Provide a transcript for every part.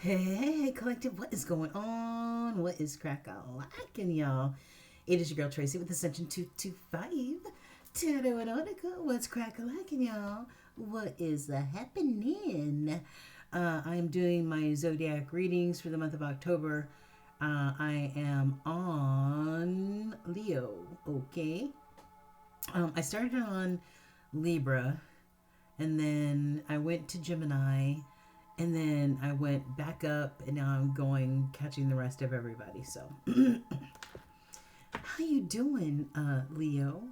Hey, collective, what is going on? What is crack-a-lackin', y'all? It is your girl Tracy with Ascension 225. Tarot and Article, what's crack-a-lackin', y'all? What is the happening? I am doing my zodiac readings for the month of October. I am on Leo, okay? I started on Libra, and then I went to Gemini, and then I went back up, and now I'm catching the rest of everybody. So, how you doing, Leo?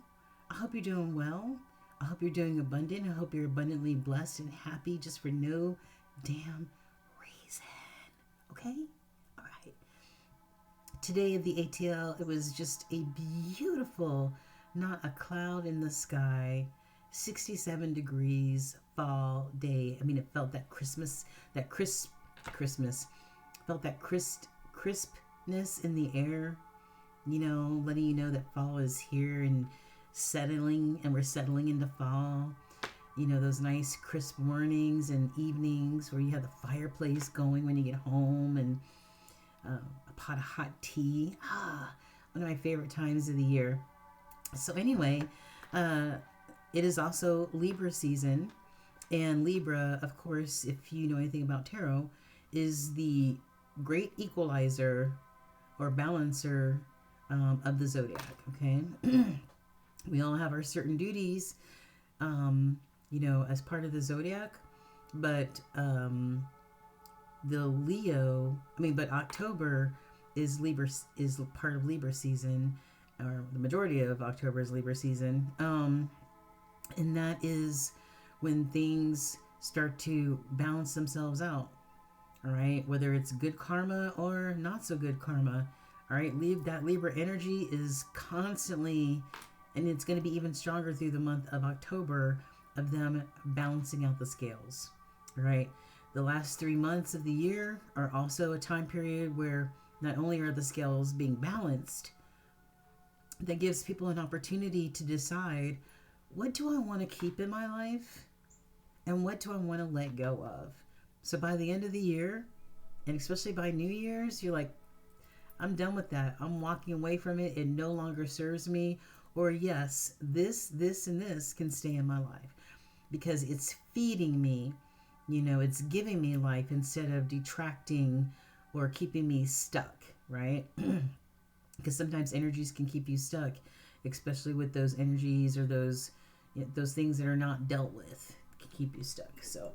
I hope you're doing well. I hope you're doing abundant. I hope you're abundantly blessed and happy just for no damn reason. Okay? All right. Today at the ATL, it was just a beautiful, not a cloud in the sky, 67 degrees fall day. I mean, it felt that Christmas, that Christmas, felt that crispness in the air, letting you know that fall is here and settling, and we're settling into fall. Those nice crisp mornings and evenings where you have the fireplace going when you get home, and a pot of hot tea. One of my favorite times of the year. So anyway, it is also Libra season, and Libra, of course, if you know anything about tarot, is the great equalizer or balancer of the zodiac. Okay, we all have our certain duties, as part of the zodiac, but but October is part of Libra season, or the majority of October is Libra season, and that is when things start to balance themselves out. All right, whether it's good karma or not so good karma. All right, that Libra energy is constantly, and it's going to be even stronger through the month of October, of them balancing out the scales. All right, the last 3 months of the year are also a time period where not only are the scales being balanced, that gives people an opportunity to decide, what do I want to keep in my life and what do I want to let go of? So by the end of the year, and especially by New Year's, you're like, I'm done with that. I'm walking away from it. It no longer serves me. Or yes, this, and this can stay in my life because it's feeding me. It's giving me life instead of detracting or keeping me stuck, right? Because sometimes energies can keep you stuck, especially with those energies or those things that are not dealt with, can keep you stuck. So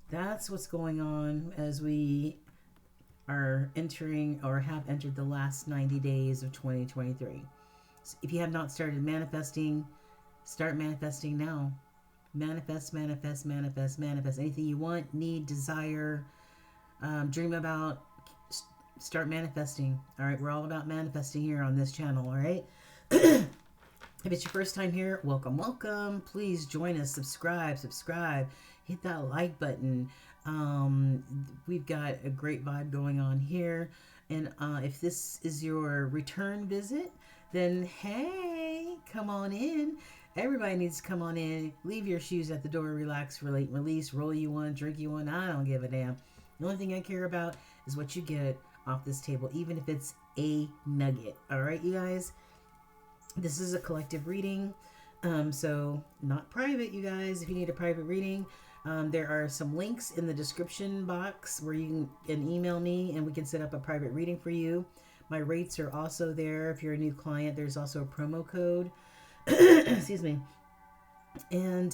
that's what's going on as we are entering or have entered the last 90 days of 2023. So if you have not started manifesting, start manifesting now. Manifest, manifest, manifest, manifest. Anything you want, need, desire, dream about, start manifesting. All right, we're all about manifesting here on this channel. All right. If it's your first time here, welcome, welcome. Please join us, subscribe, hit that like button. We've got a great vibe going on here. And if this is your return visit, then hey, come on in. Everybody needs to come on in. Leave your shoes at the door. Relax, relate, release. Roll you one, drink you one. I don't give a damn. The only thing I care about is what you get off this table, even if it's a nugget. All right, you guys? This is a collective reading. So not private, you guys. If you need a private reading, there are some links in the description box where you can email me and we can set up a private reading for you. My rates are also there. If you're a new client, there's also a promo code. Excuse me. And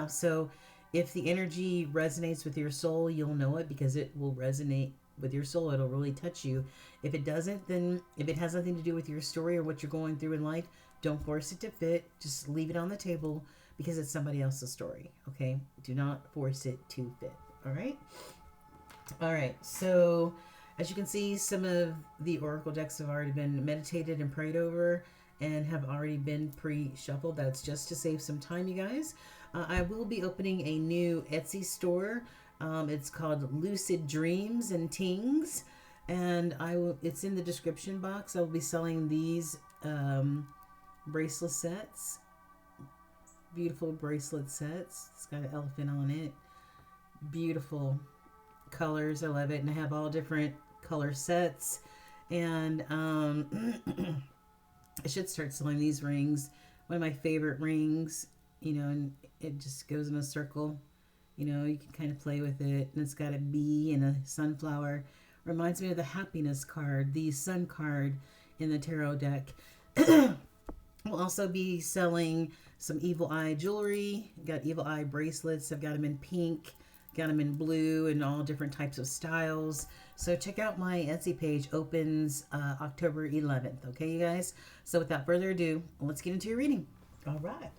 so if the energy resonates with your soul, you'll know it because it will resonate with your soul. It'll really touch you. If it doesn't, then if it has nothing to do with your story or what you're going through in life, don't force it to fit. Just leave it on the table because it's somebody else's story. Okay? Do not force it to fit. All right? All right. So as you can see, some of the oracle decks have already been meditated and prayed over and have already been pre-shuffled. That's just to save some time, you guys. I will be opening a new Etsy store. It's called Lucid Dreams and Tings, and it's in the description box. I will be selling these bracelet sets, beautiful bracelet sets. It's got an elephant on it. Beautiful colors. I love it. And I have all different color sets. And I should start selling these rings. One of my favorite rings, you know, and it just goes in a circle. You know, you can kind of play with it. And it's got a bee and a sunflower. Reminds me of the happiness card, the sun card in the tarot deck. We'll also be selling some evil eye jewelry. Got evil eye bracelets. I've got them in pink, got them in blue, and all different types of styles. So check out my Etsy page. Opens October 11th. Okay, you guys? So without further ado, let's get into your reading. All right.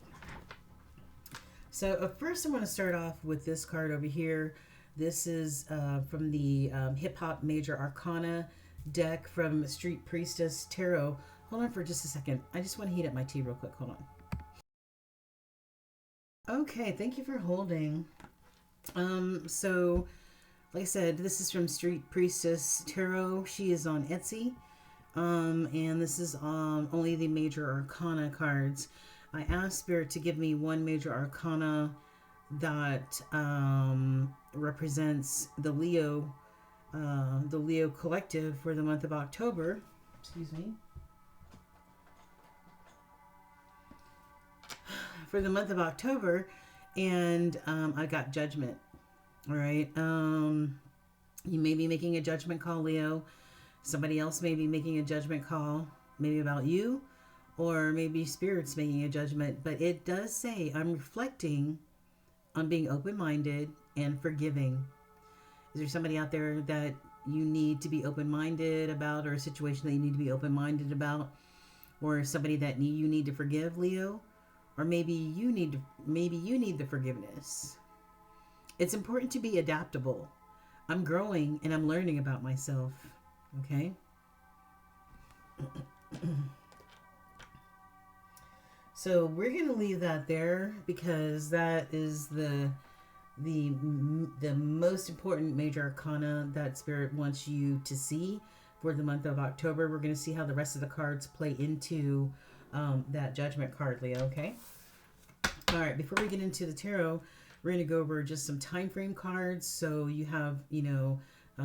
So first I want to start off with this card over here. This is from the Hip Hop Major Arcana deck from Hr Priestess Tarot. Hold on for just a second. I just want to heat up my tea real quick. Hold on. Okay, thank you for holding. So, like I said, this is from Hr Priestess Tarot. She is on Etsy. And this is only the Major Arcana cards. I asked Spirit to give me one Major Arcana that represents the Leo collective for the month of October. Excuse me. For the month of October, and I got Judgment. All right. You may be making a judgment call, Leo. Somebody else may be making a judgment call, maybe about you, or maybe Spirit's making a judgment. But it does say, I'm reflecting on being open-minded and forgiving. Is there somebody out there that you need to be open-minded about, or a situation that you need to be open-minded about, or somebody that you need to forgive, Leo? Or maybe you need the forgiveness. It's important to be adaptable. I'm growing and I'm learning about myself. Okay? So we're going to leave that there because that is the most important Major Arcana that Spirit wants you to see for the month of October. We're going to see how the rest of the cards play into that Judgment card, Leo. Okay? All right, before we get into the tarot, we're going to go over just some time frame cards. So you have,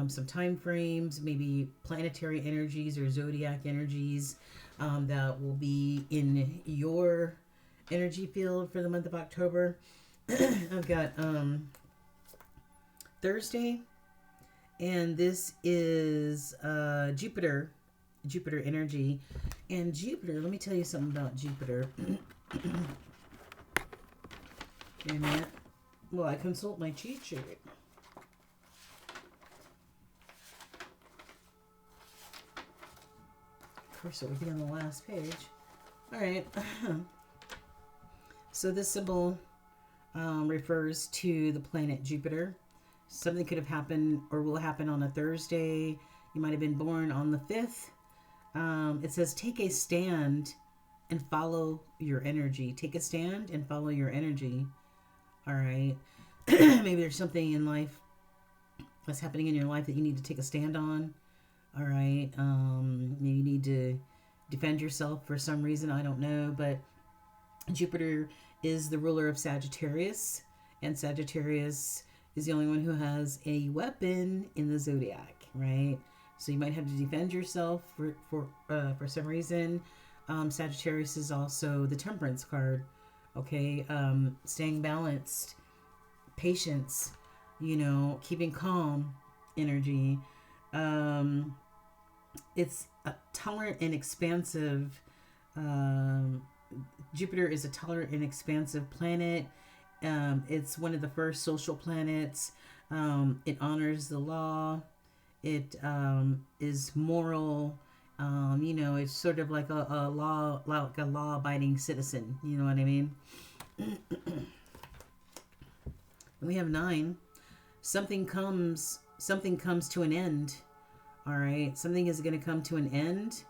some time frames, maybe planetary energies or zodiac energies that will be in your energy field for the month of October. I've got Thursday, and this is Jupiter energy. And Jupiter, let me tell you something about Jupiter. Wait a minute. Well, I consult my cheat sheet. Of course, it would be on the last page. All right. So this symbol refers to the planet Jupiter. Something could have happened or will happen on a Thursday. You might have been born on the 5th. It says, take a stand and follow your energy. Take a stand and follow your energy. All right. Maybe there's something in life that's happening in your life that you need to take a stand on. All right. Maybe you need to defend yourself for some reason. I don't know. But Jupiter is the ruler of Sagittarius. And Sagittarius is the only one who has a weapon in the zodiac. Right. So you might have to defend yourself for some reason. Sagittarius is also the Temperance card. Okay, staying balanced, patience, keeping calm energy. It's a tolerant and expansive. Jupiter is a tolerant and expansive planet. It's one of the first social planets. It honors the law. It is moral. It's sort of like a law-abiding citizen. You know what I mean? We have 9. Something comes to an end. All right, something is going to come to an end,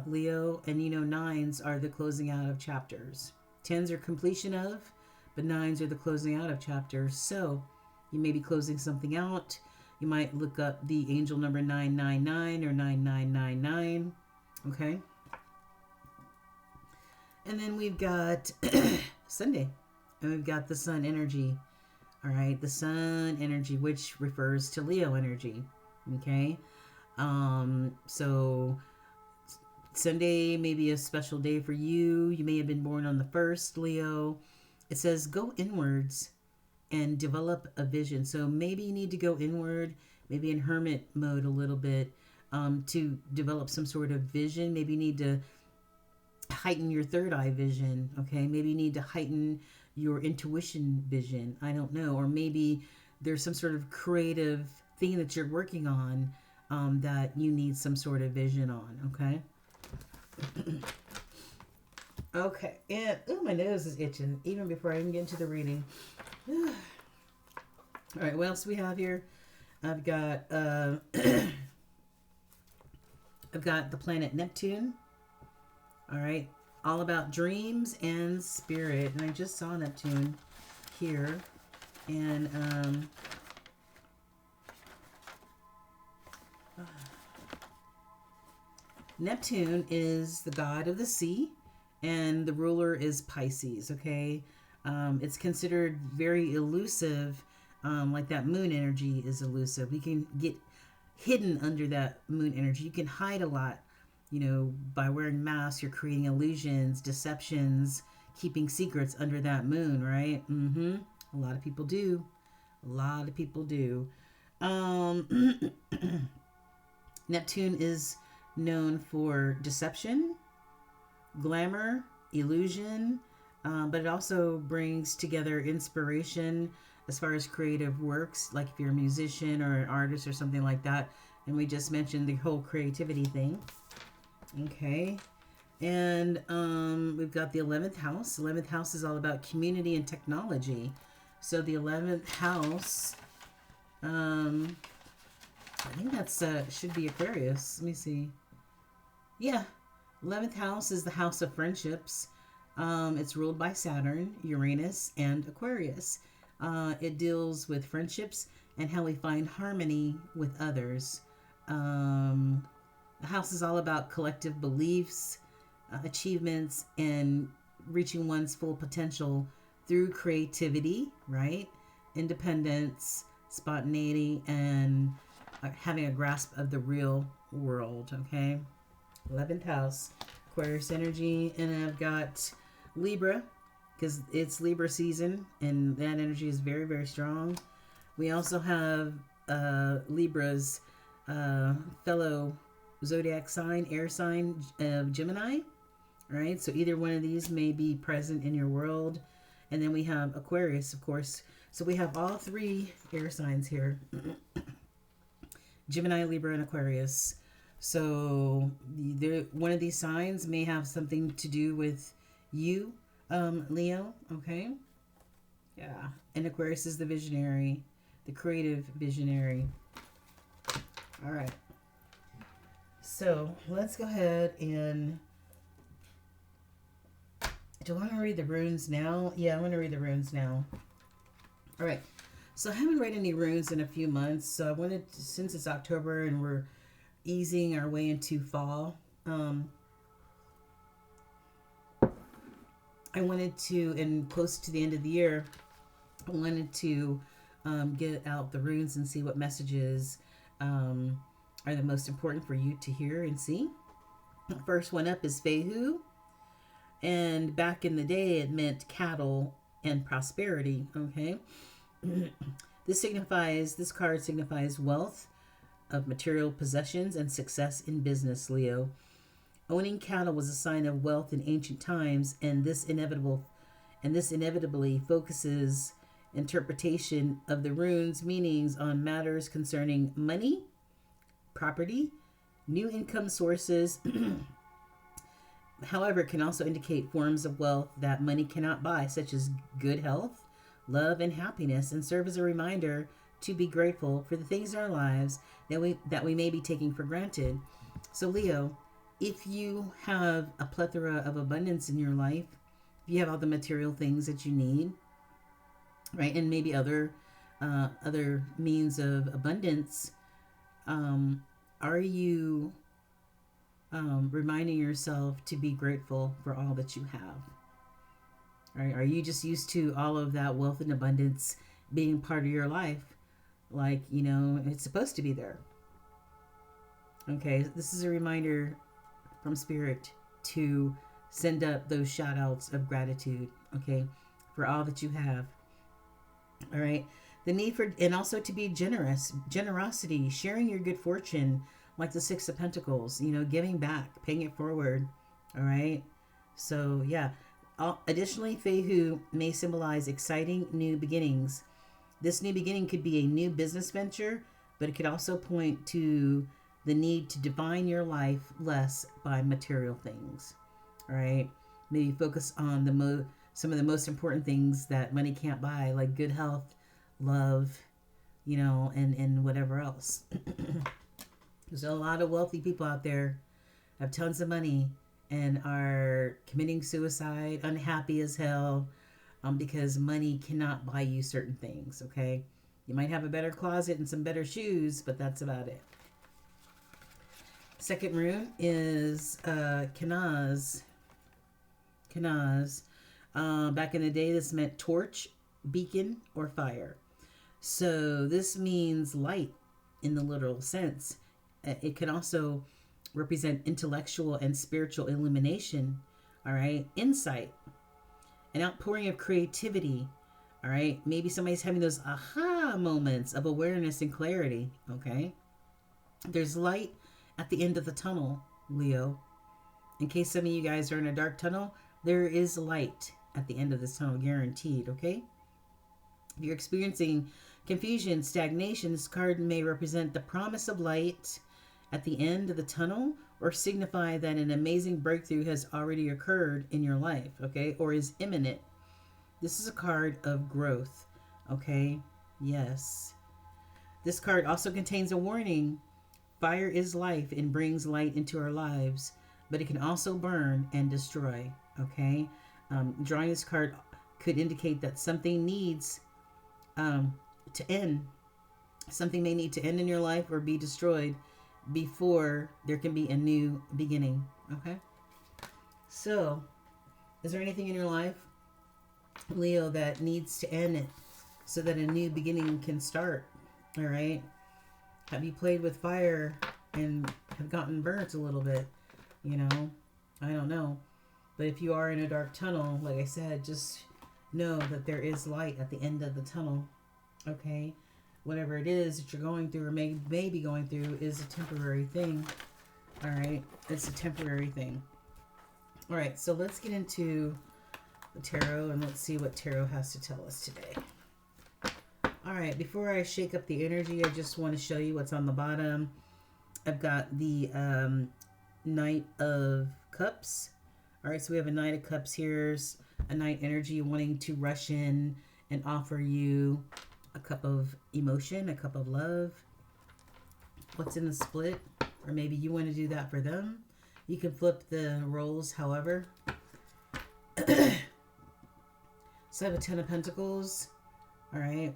Leo. And 9s are the closing out of chapters. 10s are completion of, but 9s are the closing out of chapters. So you may be closing something out. You might look up the angel number 999 or 9999. Okay. And then we've got Sunday. And we've got the sun energy. All right, the sun energy, which refers to Leo energy. Okay, so Sunday may be a special day for you. You may have been born on the 1st, Leo. It says go inwards and develop a vision. So maybe you need to go inward, maybe in hermit mode a little bit, to develop some sort of vision. Maybe you need to heighten your third eye vision. Okay, maybe you need to heighten your intuition vision. I don't know. Or maybe there's some sort of creative thing that you're working on, that you need some sort of vision on. Okay. Okay, and my nose is itching even before I even get into the reading. All right, what else do we have here? I've got I've got the planet Neptune. All right, all about dreams and spirit. And I just saw Neptune here, and Neptune is the god of the sea, and the ruler is Pisces. Okay, it's considered very elusive, like that moon energy is elusive. We can get hidden under that moon energy. You can hide a lot, by wearing masks. You're creating illusions, deceptions, keeping secrets under that moon, right? A lot of people do. Neptune is known for deception, glamour, illusion, but it also brings together inspiration as far as creative works, like if you're a musician or an artist or something like that. And we just mentioned the whole creativity thing. Okay. And we've got the 11th house. 11th house is all about community and technology. So the 11th house, I think that's should be Aquarius. Let me see. Yeah, 11th house is the house of friendships. It's ruled by Saturn, Uranus, and Aquarius. It deals with friendships and how we find harmony with others. The house is all about collective beliefs, achievements, and reaching one's full potential through creativity, right? Independence, spontaneity, and having a grasp of the real world, okay? 11th house, Aquarius energy, and I've got Libra, because it's Libra season, and that energy is very, very strong. We also have Libra's fellow zodiac sign, air sign of Gemini, right? So either one of these may be present in your world. And then we have Aquarius, of course. So we have all three air signs here. Gemini, Libra, and Aquarius. So one of these signs may have something to do with you, Leo, okay? Yeah. And Aquarius is the visionary, the creative visionary. All right. So let's go ahead and... Do I want to read the runes now? Yeah, I want to read the runes now. All right. So I haven't read any runes in a few months. So I wanted to, since it's October and we're easing our way into fall, I wanted to, and close to the end of the year, I wanted to get out the runes and see what messages are the most important for you to hear and see. The first one up is Fehu. And back in the day, it meant cattle and prosperity, okay? This card signifies wealth of material possessions and success in business, Leo. Owning cattle was a sign of wealth in ancient times, and this inevitably focuses interpretation of the runes' meanings on matters concerning money, property, new income sources. However, it can also indicate forms of wealth that money cannot buy, such as good health, love, and happiness, and serve as a reminder to be grateful for the things in our lives that we may be taking for granted. So, Leo, if you have a plethora of abundance in your life, if you have all the material things that you need, right, and maybe other means of abundance, are you reminding yourself to be grateful for all that you have? Right? Are you just used to all of that wealth and abundance being part of your life like, it's supposed to be there. Okay, this is a reminder from Spirit to send up those shout outs of gratitude, okay, for all that you have. All right. The need for, and also to be generosity, sharing your good fortune, like the Six of Pentacles, giving back, paying it forward. All right. So, yeah. Additionally, Fehu may symbolize exciting new beginnings. This new beginning could be a new business venture, but it could also point to the need to define your life less by material things. All right. Maybe focus on some of the most important things that money can't buy, like good health, love, and whatever else. There's a lot of wealthy people out there, have tons of money, and are committing suicide, unhappy as hell, because money cannot buy you certain things, okay? You might have a better closet and some better shoes, but that's about it. Second rune is Kanaz. Back in the day, this meant torch, beacon, or fire. So this means light in the literal sense. It can also represent intellectual and spiritual illumination, all right? Insight, an outpouring of creativity, all right? Maybe somebody's having those aha moments of awareness and clarity, okay? There's light at the end of the tunnel, Leo. In case some of you guys are in a dark tunnel, there is light at the end of this tunnel, guaranteed, okay? If you're experiencing confusion, stagnation, this card may represent the promise of light at the end of the tunnel, or signify that an amazing breakthrough has already occurred in your life, okay, or is imminent. This is a card of growth, okay? Yes. This card also contains a warning. Fire is life and brings light into our lives, but it can also burn and destroy, okay? Drawing this card could indicate that something needs to end. Something may need to end in your life or be destroyed before there can be a new beginning, okay? So, is there anything in your life, Leo, that needs to end so that a new beginning can start, all right? Have you played with fire and have gotten burnt a little bit, I don't know. But if you are in a dark tunnel, like I said, just know that there is light at the end of the tunnel, okay? Whatever it is that you're going through or may be going through is a temporary thing, all right? It's a temporary thing. All right, so let's get into the tarot and let's see what tarot has to tell us today. All right, before I shake up the energy, I just want to show you what's on the bottom. I've got the Knight of Cups. All right, so we have a Knight of Cups here, a Knight energy wanting to rush in and offer you a cup of emotion, a cup of love. What's in the split? Or maybe you want to do that for them. You can flip the roles however. So I have a Ten of Pentacles. All right.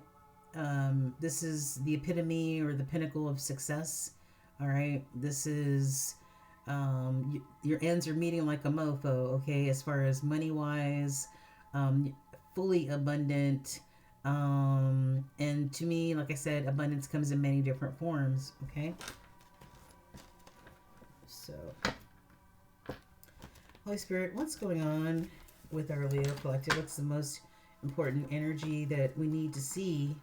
This is the epitome or the pinnacle of success. All right. This is your ends are meeting like a mofo, okay, as far as money wise, fully abundant. And to me, like I said, abundance comes in many different forms, okay? So, Holy Spirit, what's going on with our Leo collective? What's the most important energy that we need to see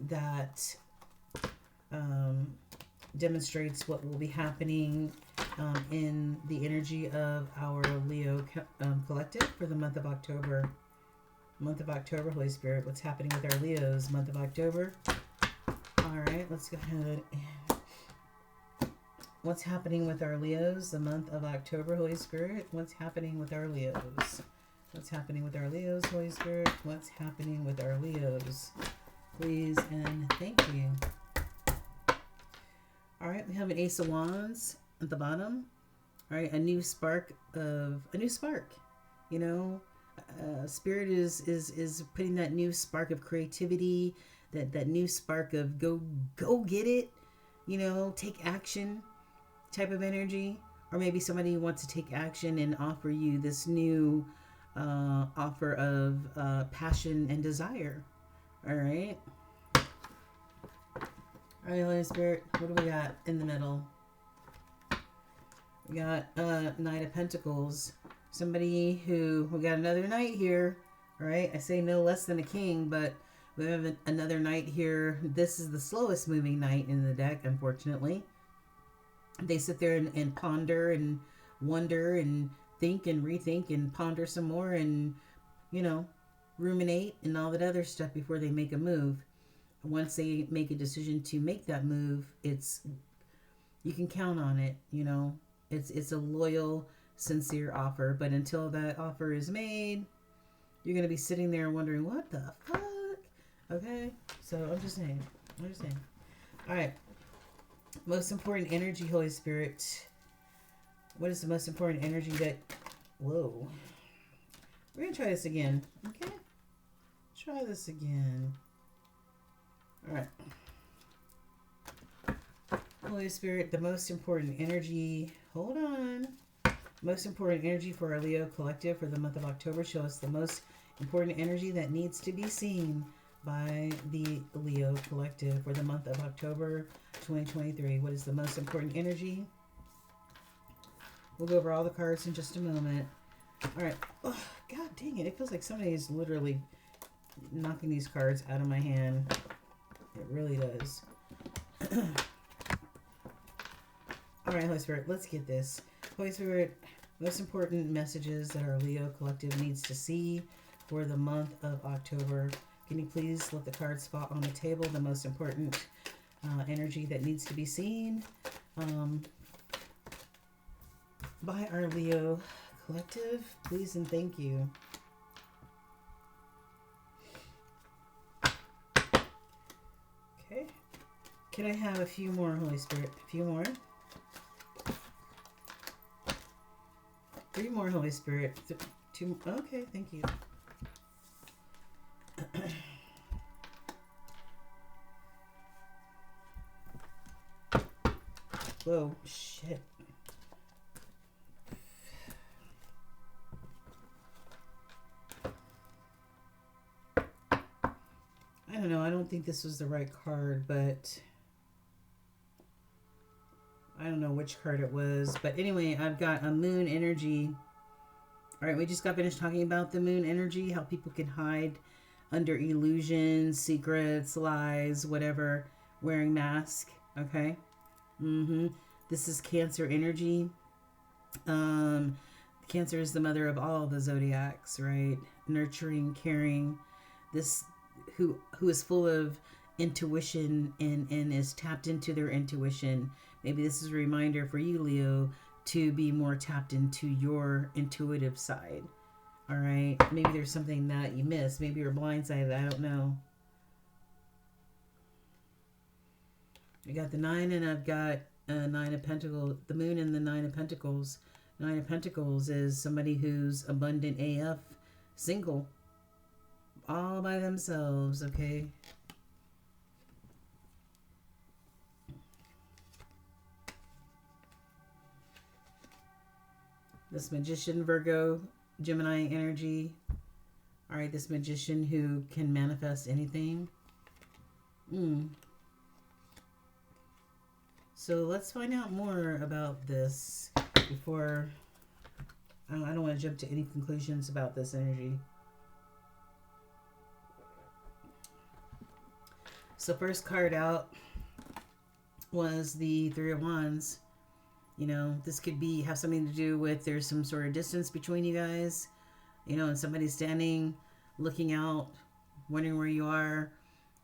that demonstrates what will be happening in the energy of our Leo collective for the month of October? Month of October, Holy Spirit, what's happening with our Leos? Month of October. All right, let's go ahead and what's happening with our Leos? The month of October, Holy Spirit. What's happening with our Leos? What's happening with our Leos, Holy Spirit? What's happening with our Leos? Please and thank you. All right, we have an Ace of Wands at the bottom. All right, a new spark. Spirit is putting that new spark of creativity, that new spark of go get it, take action type of energy. Or maybe somebody wants to take action and offer you this new offer of passion and desire. All right. All right, Holy Spirit, what do we got in the middle? We got Knight of Pentacles. Somebody who, we got another knight here. All right, I say no less than a king, but we have another knight here. This is the slowest moving knight in the deck, unfortunately. They sit there and ponder and wonder and think and rethink and ponder some more and, you know, ruminate and all that other stuff before they make a move. Once they make a decision to make that move, you can count on it, you know. It's a loyal, sincere offer, but until that offer is made, you're going to be sitting there wondering, what the fuck? Okay? So I'm just saying. All right. Most important energy, Holy Spirit. What is the most important energy that... Whoa. We're going to try this again. Okay? Try this again. All right. Holy Spirit, the most important energy... Hold on. Most important energy for our Leo collective for the month of October. Show us the most important energy that needs to be seen by the Leo collective for the month of October 2023. What is the most important energy? We'll go over all the cards in just a moment. All right. Oh, God dang it. It feels like somebody is literally knocking these cards out of my hand. It really does. All right, Holy Spirit, let's get this. Holy Spirit, most important messages that our Leo collective needs to see for the month of October. Can you please let the cards fall on the table? The most important energy that needs to be seen by our Leo collective. Please and thank you. Okay. Can I have a few more, Holy Spirit? A few more? 3 more, Holy Spirit. 2. Okay, thank you. Whoa, shit. I don't know. I don't think this was the right card, but I don't know which card it was. But anyway, I've got a moon energy. All right, we just got finished talking about the moon energy, how people can hide under illusions, secrets, lies, whatever, wearing mask. Okay. This is Cancer energy. Cancer is the mother of all the zodiacs, right? Nurturing, caring. This who is full of intuition and is tapped into their intuition. Maybe this is a reminder for you, Leo, to be more tapped into your intuitive side. All right. Maybe there's something that you missed. Maybe you're blindsided. I don't know. I got the 9 and I've got 9 of Pentacles. The moon and the 9 of Pentacles. 9 of Pentacles is somebody who's abundant AF, single, all by themselves, okay? This Magician, Virgo, Gemini energy. All right, this Magician who can manifest anything. So let's find out more about this before... I don't want to jump to any conclusions about this energy. So first card out was the 3 of Wands. You know, this could have something to do with there's some sort of distance between you guys. You know, and somebody's standing, looking out, wondering where you are,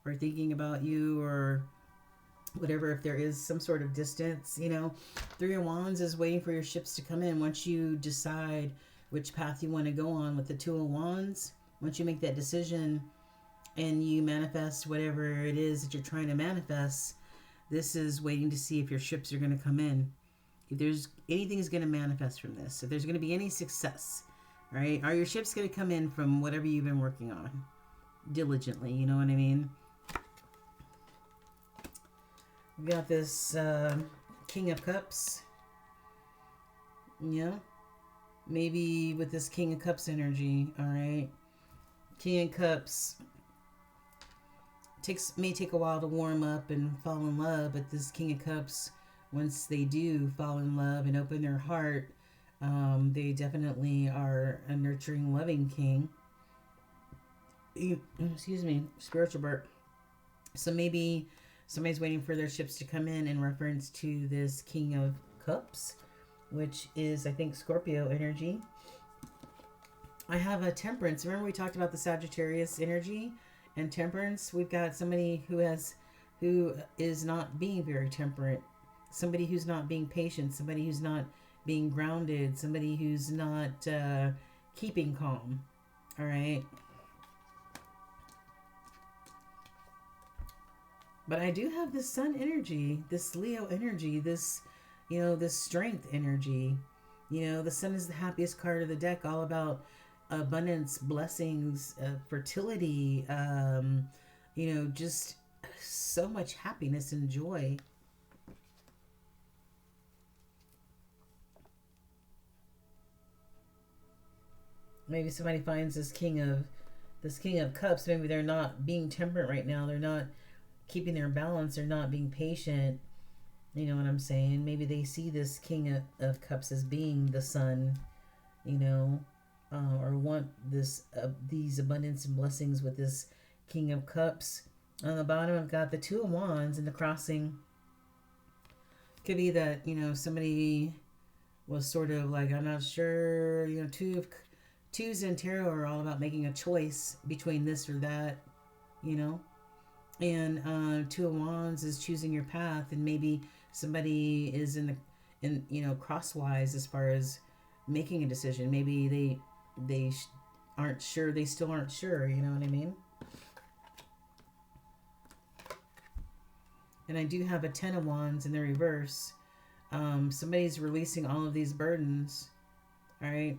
or thinking about you, or whatever, if there is some sort of distance. You know, 3 of Wands is waiting for your ships to come in. Once you decide which path you want to go on with the 2 of Wands, once you make that decision and you manifest whatever it is that you're trying to manifest, this is waiting to see if your ships are going to come in. If there's anything is going to manifest from this, if there's going to be any success, right? Are your ships going to come in from whatever you've been working on diligently? You know what I mean? We got this King of Cups. Yeah. maybe with this King of Cups energy, all right? King of Cups may take a while to warm up and fall in love, but this King of Cups, once they do fall in love and open their heart, they definitely are a nurturing, loving king. Excuse me, spiritual burp. So maybe somebody's waiting for their ships to come in reference to this King of Cups, which is, I think, Scorpio energy. I have a Temperance. Remember we talked about the Sagittarius energy and Temperance? We've got somebody who is not being very temperate. Somebody who's not being patient. Somebody who's not being grounded. Somebody who's not keeping calm. All right. But I do have this Sun energy, this Leo energy, this, this strength energy. The Sun is the happiest card of the deck, all about abundance, blessings, fertility, just so much happiness and joy. Maybe somebody finds this King of Cups. Maybe they're not being temperate right now. They're not keeping their balance. They're not being patient. You know what I'm saying? Maybe they see this King of Cups as being the Sun, or want these abundance and blessings with this King of Cups. On the bottom, I've got the Two of Wands in the crossing. Could be that, somebody was sort of like, I'm not sure, twos in tarot are all about making a choice between this or that, and Two of Wands is choosing your path, and maybe somebody is in crosswise as far as making a decision. Maybe they aren't sure. They still aren't sure. You know what I mean? And I do have a Ten of Wands in the reverse. Somebody's releasing all of these burdens. All right.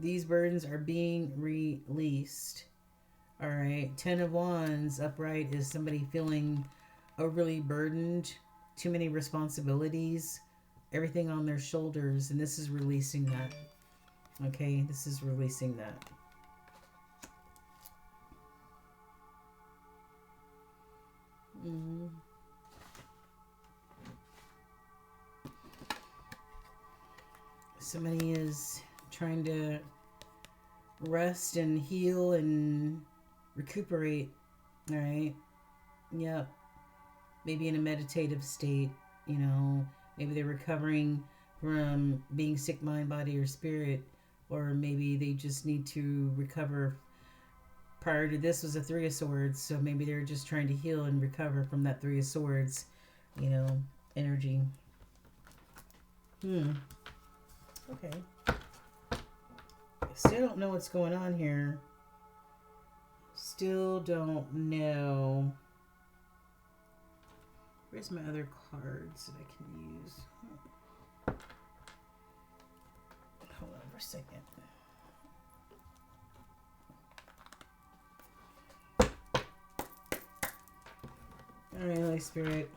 These burdens are being released. All right. Ten of Wands upright is somebody feeling overly burdened, too many responsibilities, everything on their shoulders, and this is releasing that. Okay, this is releasing that. Somebody is trying to rest and heal and recuperate. All right. Yep. Maybe in a meditative state, maybe they're recovering from being sick mind, body, or spirit, or maybe they just need to recover. Prior to this was a Three of Swords, so maybe they're just trying to heal and recover from that Three of Swords, energy. Okay. Still don't know what's going on here. Still don't know. Where's my other cards that I can use? Hold on for a second. All right, Holy Spirit.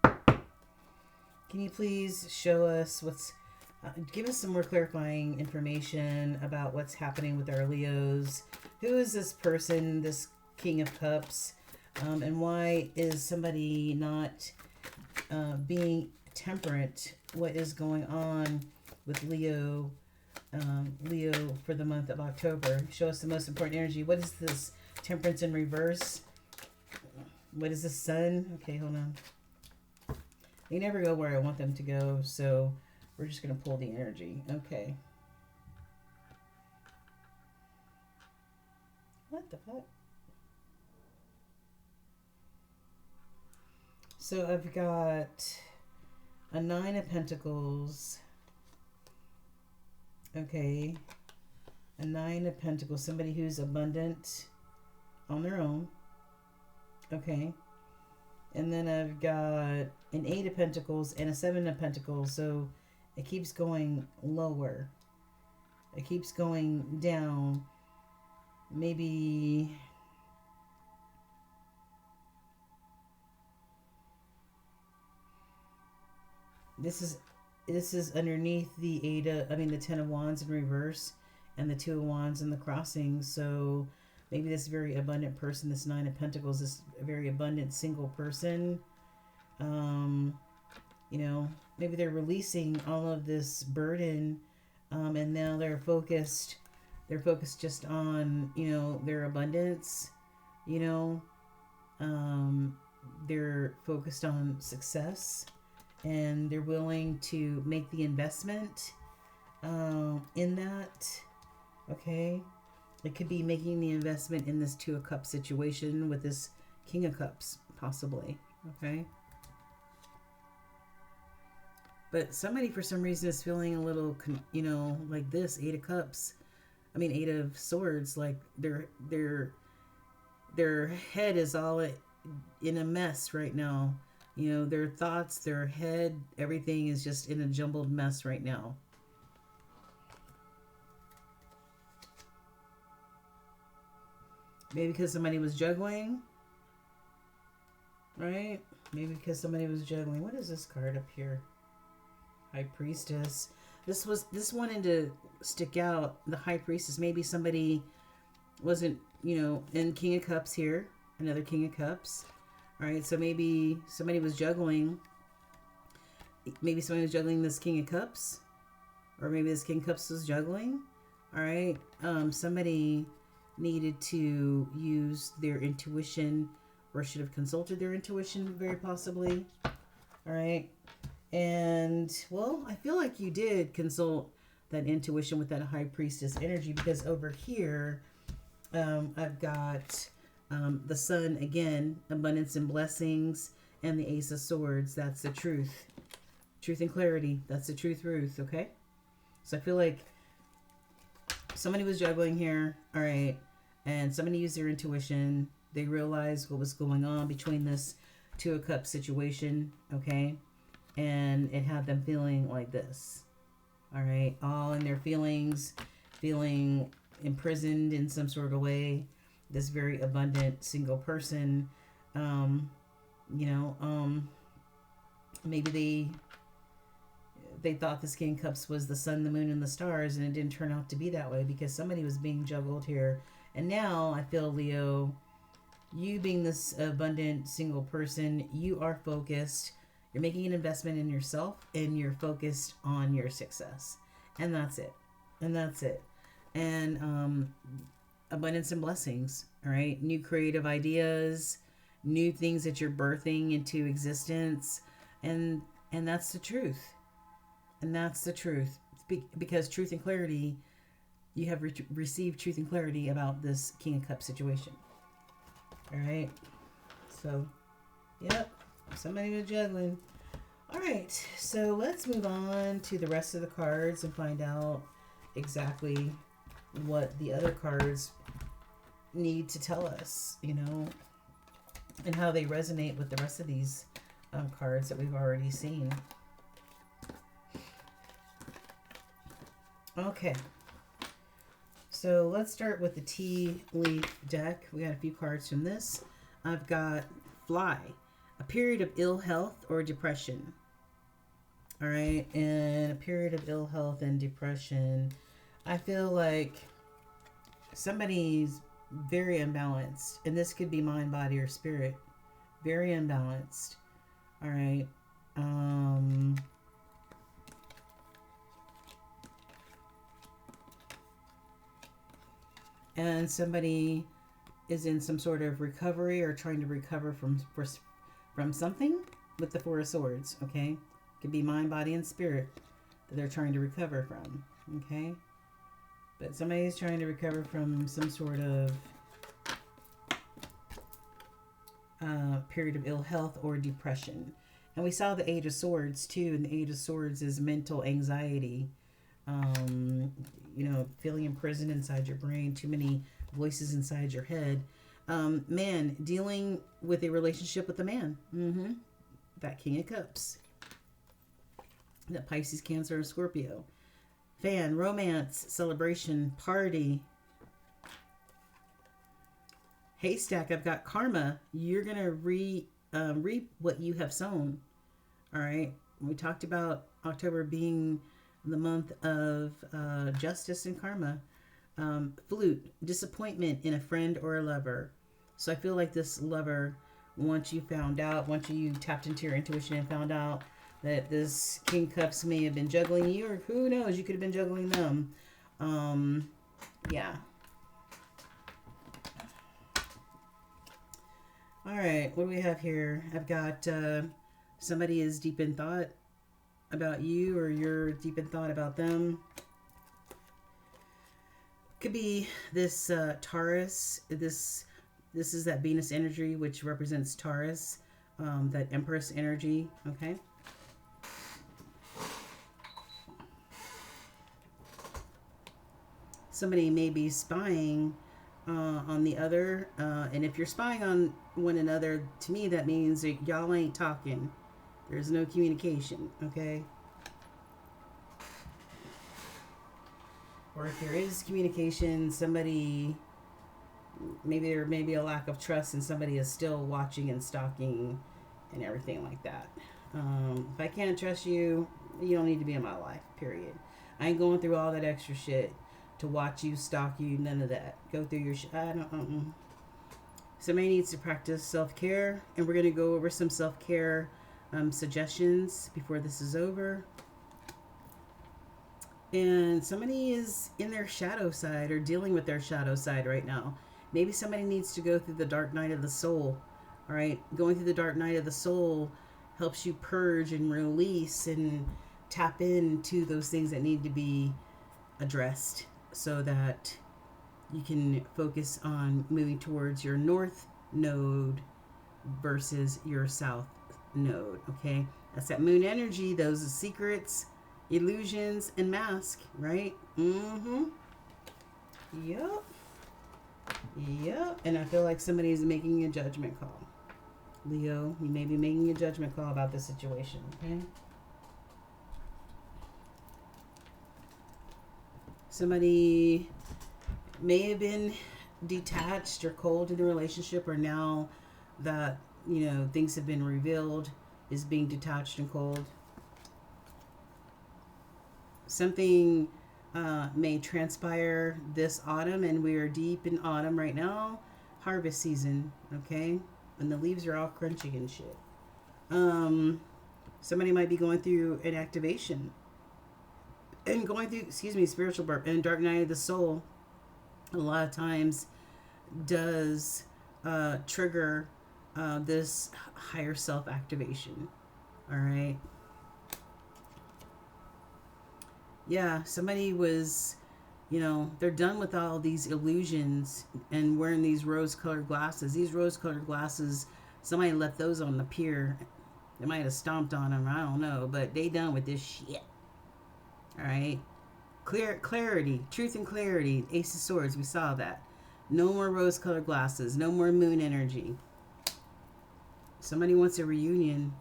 Can you please show us give us some more clarifying information about what's happening with our Leos? Who is this person, this King of Cups? And why is somebody not being temperate? What is going on with Leo for the month of October? Show us the most important energy. What is this Temperance in reverse? What is the Sun? Okay, hold on. They never go where I want them to go, so we're just going to pull the energy. Okay. What the fuck? So I've got a Nine of Pentacles. Okay. A Nine of Pentacles. Somebody who's abundant on their own. Okay. And then I've got an Eight of Pentacles and a Seven of Pentacles. So it keeps going lower. It keeps going down. Maybe this is underneath the the Ten of Wands in reverse and the Two of Wands in the crossing. So maybe this very abundant person, this Nine of Pentacles, this very abundant single person, you know, maybe they're releasing all of this burden, and now they're focused just on, you know, their abundance, you know, they're focused on success, and they're willing to make the investment in that. Okay, it could be making the investment in this Two of Cups situation with this King of Cups, possibly. Okay, but somebody for some reason is feeling a little, you know, like this Eight of Cups. Eight of Swords. Like their head is all in a mess right now. You know, their thoughts, their head, everything is just in a jumbled mess right now. Maybe because somebody was juggling, right? Maybe because somebody was juggling. What is this card up here? High Priestess. This wanted to stick out, the High Priestess. Maybe somebody wasn't, you know, in King of Cups here. Another King of Cups. All right, so maybe somebody was juggling. Maybe somebody was juggling this King of Cups. Or maybe this King of Cups was juggling. All right, somebody needed to use their intuition, or should have consulted their intuition, very possibly. All right. And, well, I feel like you did consult that intuition with that High Priestess energy, because over here, I've got the Sun again, abundance and blessings, and the Ace of Swords. That's the truth. Truth and clarity. That's the truth, Ruth. Okay? So I feel like somebody was juggling here. All right. And somebody used their intuition. They realized what was going on between this Two of Cups situation. Okay? And it had them feeling like this. All right, all in their feelings, feeling imprisoned in some sort of way. This very abundant single person, maybe they thought this King of Cups was the sun, the moon, and the stars, and it didn't turn out to be that way because somebody was being juggled here. And now I feel, Leo, you being this abundant single person, you are focused. You're making an investment in yourself, and you're focused on your success. And that's it. And that's it. And abundance and blessings, all right? New creative ideas, new things that you're birthing into existence. And that's the truth. And that's the truth. Because truth and clarity, you have received truth and clarity about this King of Cups situation. All right? So, yep. Somebody was juggling. All right, so let's move on to the rest of the cards and find out exactly what the other cards need to tell us, you know, and how they resonate with the rest of these cards that we've already seen. Okay, so let's start with the tea leaf deck. We got a few cards from this. I've got Fly. A period of ill health or depression. All right. And a period of ill health and depression. I feel like somebody's very unbalanced. And this could be mind, body, or spirit. Very unbalanced. All right. And somebody is in some sort of recovery or trying to recover from something with the Four of Swords, okay? Could be mind, body, and spirit that they're trying to recover from, okay? But somebody is trying to recover from some sort of period of ill health or depression. And we saw the Eight of Swords, too, and the Eight of Swords is mental anxiety. Feeling imprisoned inside your brain, too many voices inside your head. Man, dealing with a relationship with a man. That King of Cups. That Pisces, Cancer, and Scorpio. Fan, romance, celebration, party. Haystack, I've got karma. You're going to reap what you have sown. All right. We talked about October being the month of justice and karma. Flute, disappointment in a friend or a lover. So I feel like this lover, once you tapped into your intuition and found out that this King Cups may have been juggling you, or who knows, you could have been juggling them. Yeah. All right, what do we have here? I've got somebody is deep in thought about you, or you're deep in thought about them. Could be this Taurus. This is that Venus energy, which represents Taurus, that Empress energy. Okay. Somebody may be spying on the other, and if you're spying on one another, to me that means that y'all ain't talking. There's no communication. Okay. Or if there is communication, maybe there may be a lack of trust and somebody is still watching and stalking and everything like that. If I can't trust you, you don't need to be in my life, period. I ain't going through all that extra shit to watch you, stalk you, none of that. Go through your shit. I don't, Somebody needs to practice self-care, and we're going to go over some self-care suggestions before this is over. And somebody is in their shadow side or dealing with their shadow side right now. Maybe somebody needs to go through the dark night of the soul. All right. Going through the dark night of the soul helps you purge and release and tap into those things that need to be addressed so that you can focus on moving towards your north node versus your south node. Okay. That's that moon energy. Those are secrets, illusions, and mask, right? Yep. And I feel like somebody's making a judgment call. Leo, you may be making a judgment call about this situation, okay? Somebody may have been detached or cold in the relationship, or now that, things have been revealed, is being detached and cold. Something may transpire this autumn, and we are deep in autumn right now, harvest season, okay? And the leaves are all crunchy and shit. Somebody might be going through an activation and going through, spiritual birth and dark night of the soul. A lot of times does trigger this higher self activation. All right. Yeah, somebody was, they're done with all these illusions and wearing these rose-colored glasses. These rose-colored glasses, somebody left those on the pier. They might have stomped on them, I don't know, but they done with this shit. All right? Clarity, truth and clarity, Ace of Swords, we saw that. No more rose-colored glasses, no more moon energy. Somebody wants a reunion.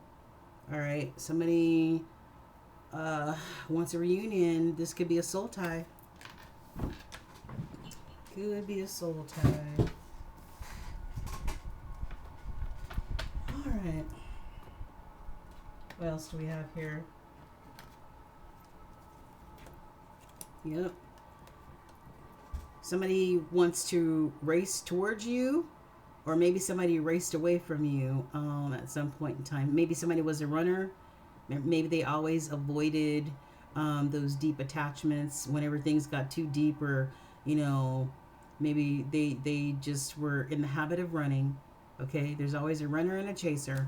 All right? Somebody wants a reunion. This could be a soul tie. Could be a soul tie. All right. What else do we have here? Yep. Somebody wants to race towards you, or maybe somebody raced away from you at some point in time. Maybe somebody was a runner. Maybe they always avoided those deep attachments whenever things got too deep, or, maybe they just were in the habit of running. Okay, there's always a runner and a chaser.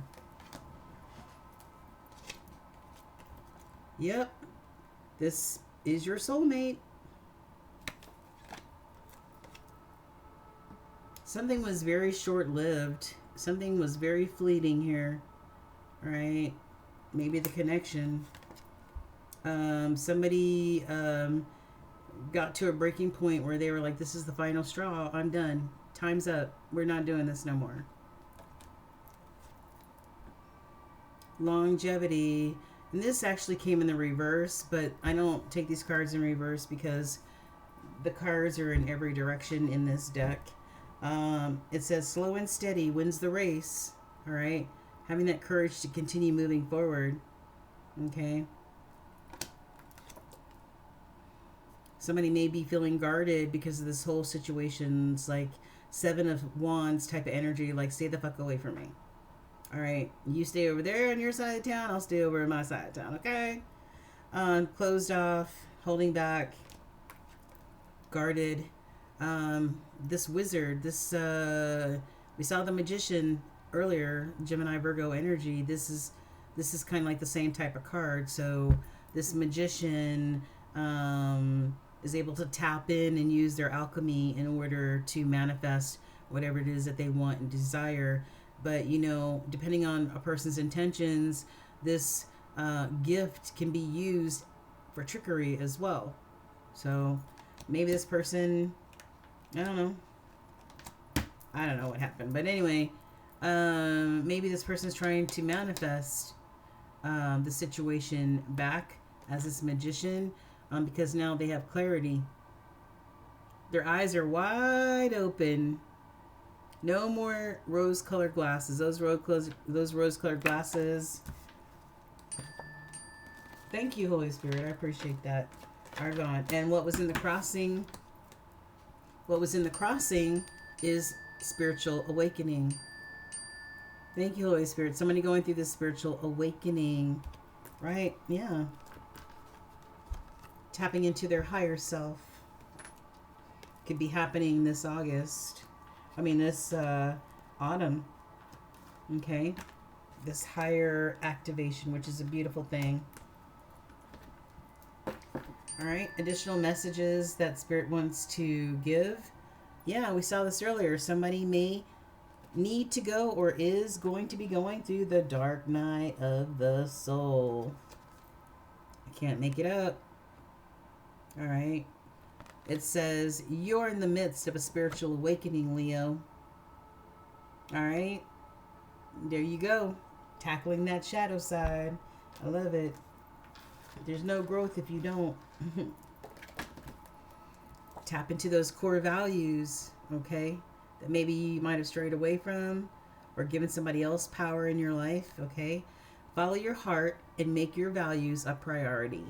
Yep, this is your soulmate. Something was very short-lived. Something was very fleeting here. All right. Maybe the connection. Somebody got to a breaking point where they were like, this is the final straw. I'm done. Time's up. We're not doing this no more. Longevity. And this actually came in the reverse, but I don't take these cards in reverse because the cards are in every direction in this deck. It says slow and steady wins the race. All right. Having that courage to continue moving forward. Okay. Somebody may be feeling guarded because of this whole situation. It's like 7 of Wands type of energy, like stay the fuck away from me. All right, you stay over there on your side of town, I'll stay over on my side of town, okay? Closed off, holding back, guarded. This wizard, this we saw the magician earlier, Gemini Virgo energy. This is kind of like the same type of card. So this magician is able to tap in and use their alchemy in order to manifest whatever it is that they want and desire. But, you know, depending on a person's intentions, this gift can be used for trickery as well. So maybe this person, I don't know what happened. But anyway, maybe this person is trying to manifest the situation back as this magician, because now they have clarity. Their eyes are wide open. No more rose-colored glasses. Those rose-colored glasses. Thank you, Holy Spirit. I appreciate that. Are gone. And what was in the crossing? What was in the crossing is spiritual awakening. Thank you, Holy Spirit. Somebody going through this spiritual awakening, right? Yeah. Tapping into their higher self. Could be happening this August. I mean, this autumn. Okay. This higher activation, which is a beautiful thing. All right. Additional messages that Spirit wants to give. Yeah, we saw this earlier. Somebody may need to go or is going to be going through the dark night of the soul. I can't make it up. All right. It says, you're in the midst of a spiritual awakening, Leo. All right. There you go. Tackling that shadow side. I love it. There's no growth if you don't. Tap into those core values, okay? That maybe you might have strayed away from or given somebody else power in your life, okay? Follow your heart and make your values a priority.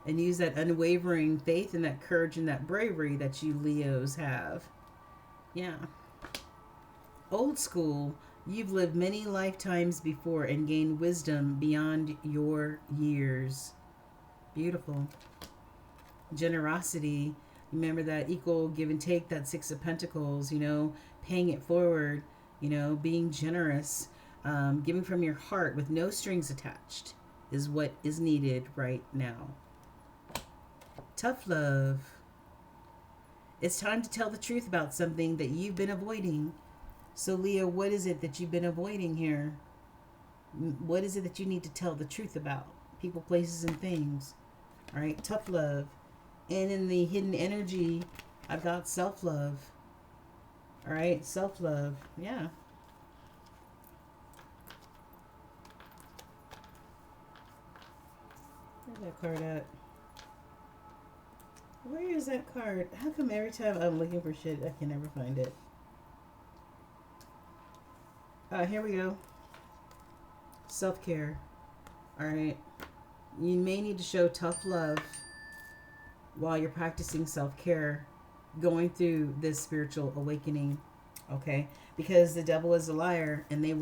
And use that unwavering faith and that courage and that bravery that you Leos have. Yeah. Old school, you've lived many lifetimes before and gained wisdom beyond your years. Beautiful. Generosity. Remember that equal give and take, that 6 of Pentacles, you know, paying it forward, you know, being generous, giving from your heart with no strings attached is what is needed right now. Tough love. It's time to tell the truth about something that you've been avoiding. So, Leo, what is it that you've been avoiding here? What is it that you need to tell the truth about? People, places, and things. All right, tough love. And in the hidden energy, I've got self-love. All right, self-love. Yeah. Where's that card at? Where is that card? How come every time I'm looking for shit, I can never find it? Here we go. Self-care. All right. You may need to show tough love while you're practicing self-care, going through this spiritual awakening, okay? Because the devil is a liar, and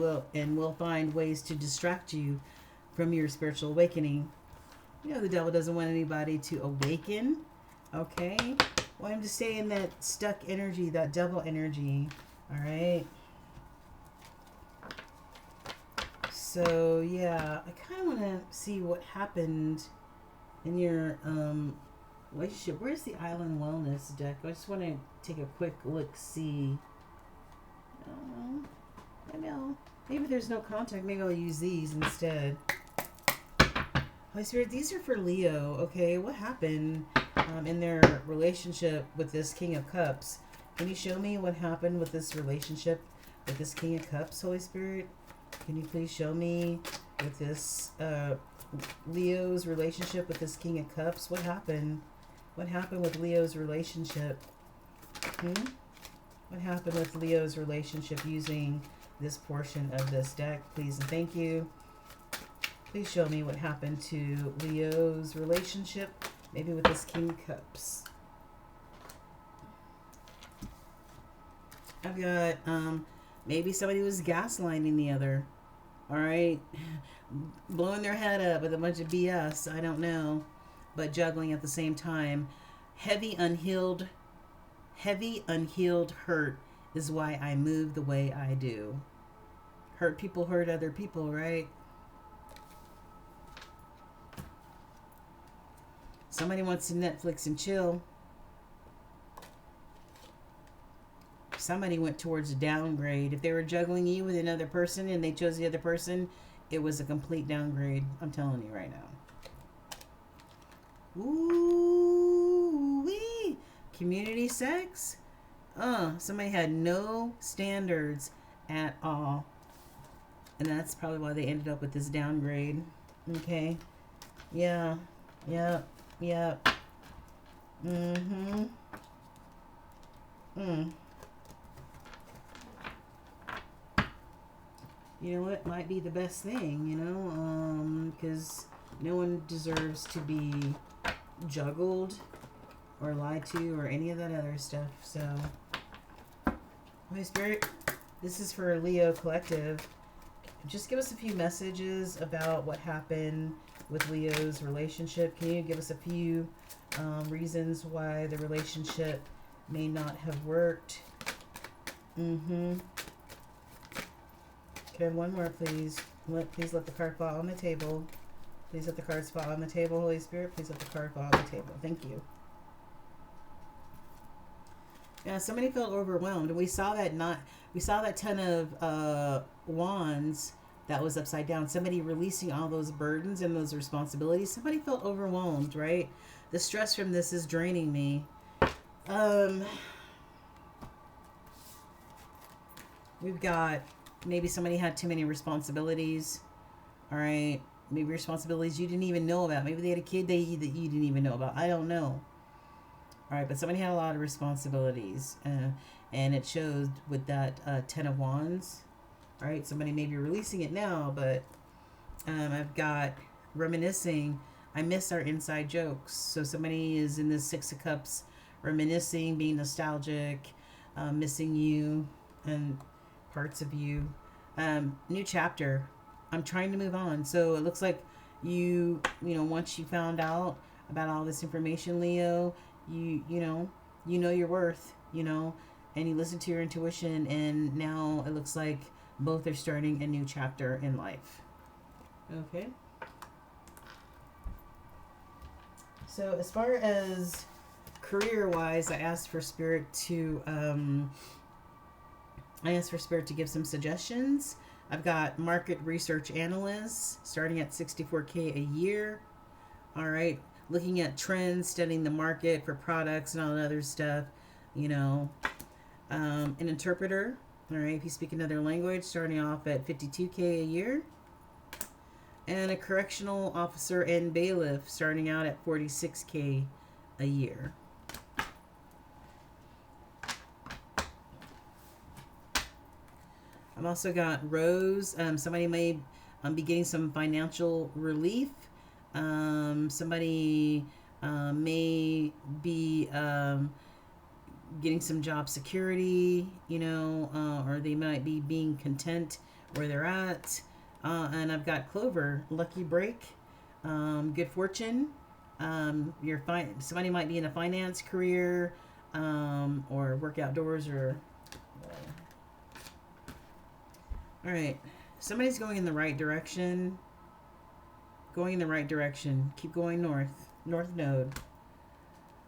will find ways to distract you from your spiritual awakening. You know the devil doesn't want anybody to awaken, okay? Well, I'm just saying that stuck energy, that devil energy, all right? So, yeah, I kind of want to see what happened in your relationship. Where's the Island Wellness deck? I just want to take a quick look-see. I don't know. Maybe there's no contact. Maybe I'll use these instead. Holy Spirit, these are for Leo, okay? What happened in their relationship with this King of Cups? Can you show me what happened with this relationship with this King of Cups, Holy Spirit? Can you please show me with this Leo's relationship with this King of Cups? What happened? What happened with Leo's relationship? What happened with Leo's relationship using this portion of this deck, please and thank you. Please show me what happened to Leo's relationship Maybe with this King of Cups. I've got, maybe somebody was gaslighting the other. All right. Blowing their head up with a bunch of BS. I don't know. But juggling at the same time. Heavy, unhealed hurt is why I move the way I do. Hurt people hurt other people, right? Somebody wants to Netflix and chill. Somebody went towards a downgrade. If they were juggling you with another person and they chose the other person, it was a complete downgrade. I'm telling you right now. Ooh, wee. Community sex? Somebody had no standards at all. And that's probably why they ended up with this downgrade. Okay. Yeah. Yep. Yep. Mm-hmm. You know what? Might be the best thing, you know? Because no one deserves to be juggled or lied to or any of that other stuff. So, Holy Spirit, this is for Leo Collective. Just give us a few messages about what happened with Leo's relationship. Can you give us a few reasons why the relationship may not have worked? Can I have one more, please? Please let the card fall on the table. Please let the cards fall on the table, Holy Spirit. Please let the card fall on the table. Thank you. Yeah, somebody felt overwhelmed. We saw that Ten of Wands that was upside down. Somebody releasing all those burdens and those responsibilities. Somebody felt overwhelmed, right? The stress from this is draining me. We've got maybe somebody had too many responsibilities. All right. Maybe responsibilities you didn't even know about. Maybe they had a kid that you didn't even know about. I don't know. All right, but somebody had a lot of responsibilities, and it shows with that Ten of Wands. All right, somebody may be releasing it now, but I've got reminiscing. I miss our inside jokes. So somebody is in the Six of Cups, reminiscing, being nostalgic, missing you and parts of you. New chapter. I'm trying to move on. So it looks like you know, once you found out about all this information, Leo, you know your worth, you know, and you listen to your intuition, and now it looks like both are starting a new chapter in life. Okay. So as far as career-wise, I asked for Spirit to give some suggestions. I've got market research analysts starting at $64K a year. All right. Looking at trends, studying the market for products and all that other stuff, you know. An interpreter, all right, if you speak another language, starting off at $52K a year. And a correctional officer and bailiff, starting out at $46K a year. I've also got Rose. Somebody may be getting some financial relief. Somebody may be getting some job security, you know, or they might be being content where they're at. And I've got Clover, lucky break, good fortune. Somebody might be in a finance career, or work outdoors, or all right. Somebody's going in the right direction. Keep going north node.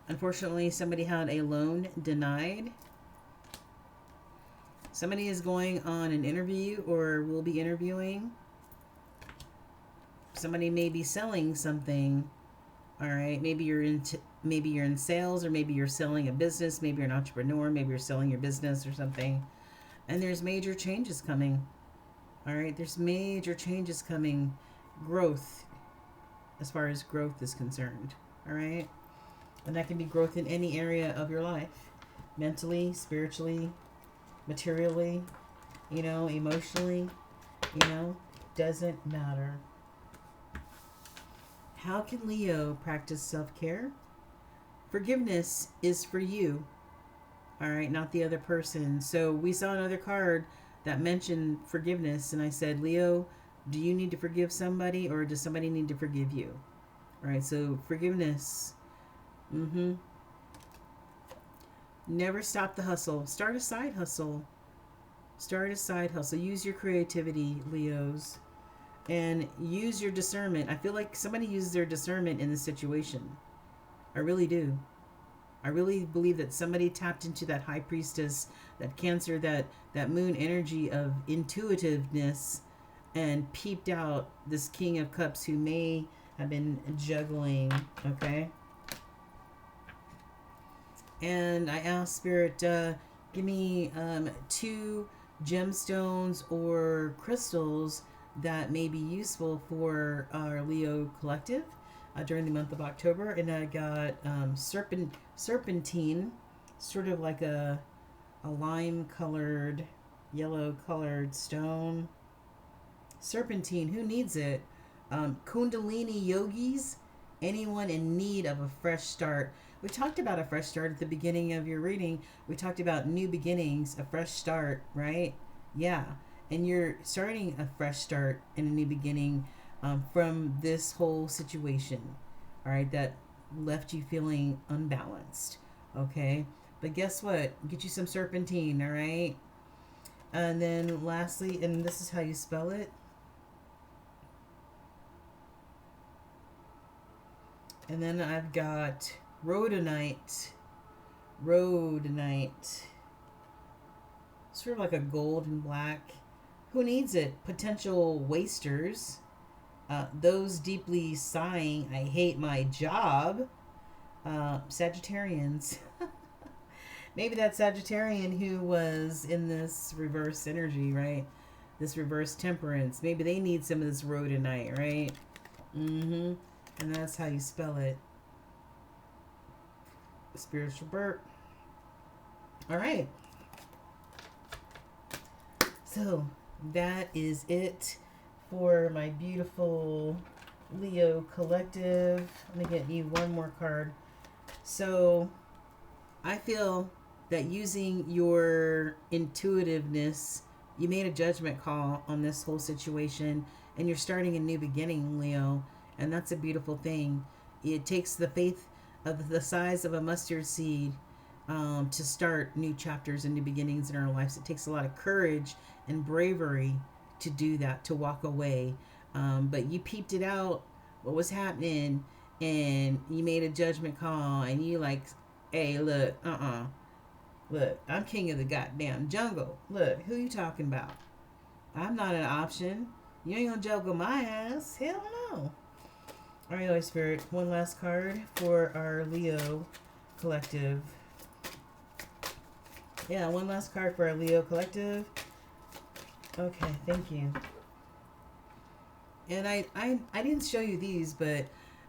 Unfortunately, somebody had a loan denied. Somebody is going on an interview or will be interviewing. Somebody may be selling something. All right, maybe you're in sales, or maybe you're selling a business, maybe you're an entrepreneur, maybe you're selling your business or something. And there's major changes coming. All right, there's major changes coming. Growth, as far as growth is concerned. All right, and that can be growth in any area of your life, mentally, spiritually, materially, you know, emotionally, you know, doesn't matter. How can Leo practice self-care? Forgiveness is for you, all right, not the other person. So we saw another card that mentioned forgiveness, and I said, Leo, do you need to forgive somebody, or does somebody need to forgive you? All right, so forgiveness. Never stop the hustle. Start a side hustle. Start a side hustle. Use your creativity, Leos, and use your discernment. I feel like somebody used their discernment in this situation. I really do. I really believe that somebody tapped into that High Priestess, that Cancer, that moon energy of intuitiveness, and peeped out this King of Cups who may have been juggling, okay? And I asked Spirit, give me 2 gemstones or crystals that may be useful for our Leo collective during the month of October. And I got serpentine, sort of like a lime colored, yellow colored stone. Serpentine, who needs it? Kundalini yogis, anyone in need of a fresh start. We talked about a fresh start at the beginning of your reading. We talked about new beginnings, a fresh start, right? Yeah. And you're starting a fresh start and a new beginning from this whole situation, all right, that left you feeling unbalanced, okay? But guess what? Get you some serpentine, all right? And then lastly, and this is how you spell it. And then I've got rhodonite. Sort of like a gold and black. Who needs it? Potential wasters. Those deeply sighing, I hate my job. Sagittarians. Maybe that Sagittarian who was in this reverse energy, right? This reverse temperance. Maybe they need some of this rhodonite, right? And that's how you spell it. Spiritual burp. All right. So that is it for my beautiful Leo collective. Let me get you one more card. So I feel that using your intuitiveness, you made a judgment call on this whole situation, and you're starting a new beginning, Leo, and that's a beautiful thing. It takes the faith of the size of a mustard seed to start new chapters and new beginnings in our lives. It takes a lot of courage and bravery to do that, to walk away. But you peeped it out, what was happening, and you made a judgment call, and you like, hey, look, look, I'm king of the goddamn jungle. Look, who you talking about? I'm not an option. You ain't gonna juggle my ass. Hell no. All right, Holy Spirit, one last card for our Leo collective. Yeah, one last card for our Leo collective. Okay, thank you. And I didn't show you these, but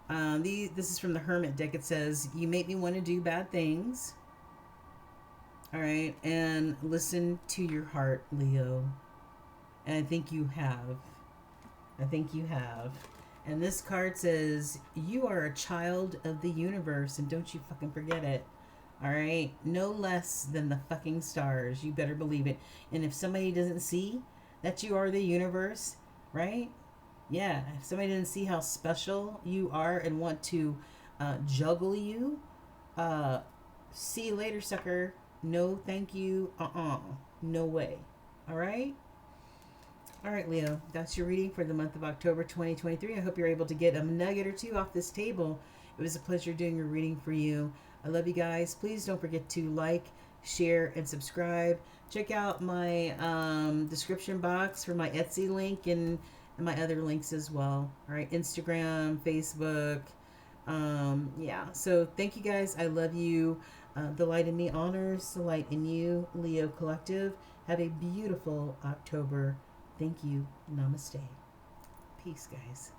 this is from the Hermit deck. It says, you make me want to do bad things. All right, and listen to your heart, Leo. And I think you have. And this card says, you are a child of the universe, and don't you fucking forget it. All right? No less than the fucking stars. You better believe it. And if somebody doesn't see that you are the universe, right? Yeah. If somebody didn't see how special you are and want to juggle you, see you later, sucker. No, thank you. No way. All right? All right, Leo, that's your reading for the month of October 2023. I hope you're able to get a nugget or two off this table. It was a pleasure doing your reading for you. I love you guys. Please don't forget to like, share, and subscribe. Check out my description box for my Etsy link and my other links as well. All right, Instagram, Facebook. Yeah, so thank you guys. I love you. The light in me honors the light in you, Leo Collective. Have a beautiful October. Thank you. Namaste. Peace, guys.